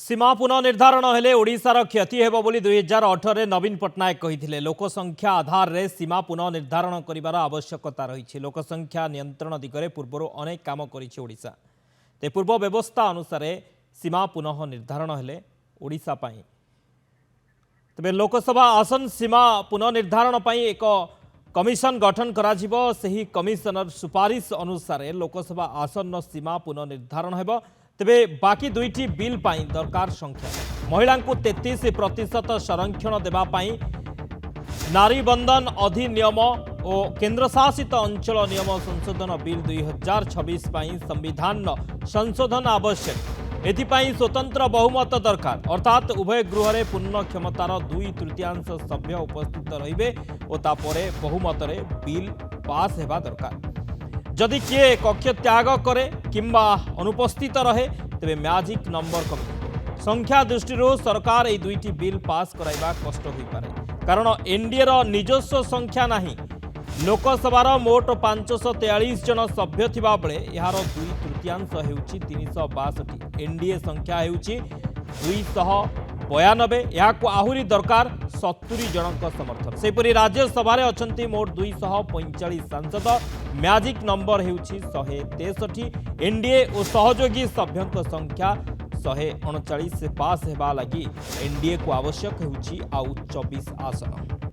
सीमा पुनर्निर्धारण हेले ओडिशार क्षति हेब बोली 2018 नवीन पट्टनायक कहिथिले। लोकसंख्या आधार रे सीमा पुनर्निर्धारण करिवार आवश्यकता रही। लोकसंख्या नियंत्रण दिगरे पूर्व अनेक काम करिछि ओडिशा। ते पूर्व व्यवस्था अनुसार सीमा पुनः निर्धारण हेले ओडिशा पई तबे लोकसभा आसन सीमा पुनर्निर्धारण पई एक कमिशन गठन कराजिबो। सेही कमिशनर सुपारिश अनुसार लोकसभा आसन सीमा पुनर्निर्धारण हेबो। तेबे बाकी दुईटी बिल पाई दरकार संख्या महिला को 33% संरक्षण देवा पाई नारी बंधन अधिनियम और केंद्र शासित अंचल नियम संशोधन बिल 2026 पाई संविधान संशोधन आवश्यक। एथिपाई स्वतंत्र बहुमत दरकार अर्थात उभय गृह रे पूर्ण क्षमतार 2/3 सभ्य उपस्थित रहिबे और तापरे बहुमत रे बिल पास हेबा दरकार। जदि किए कक्ष त्याग करे किंबा अनुपस्थित रहे तेबे मैजिक नंबर कमी संख्या दृष्टि सरकार ये दुईटी बिल पास कराइबा कष्ट हो पारे कारण एनडीए रो निजस्व संख्या नहीं। लोकसभार मोट 543 जन सभ्य थिबा बेले यार 2/3 हेउची 362। एनडीए संख्या हेउची 292। याकू आहुरी दरकार 70 जनक समर्थन। सेपरी राज्यसभा अच्छी मोट 245 सांसद। Magic number हेउची 163। एनडीए और सहयोगी सभ्यों संख्या 139 से पास हेबा लगी एनडीए को आवश्यक हेउची आउ 24 आसन।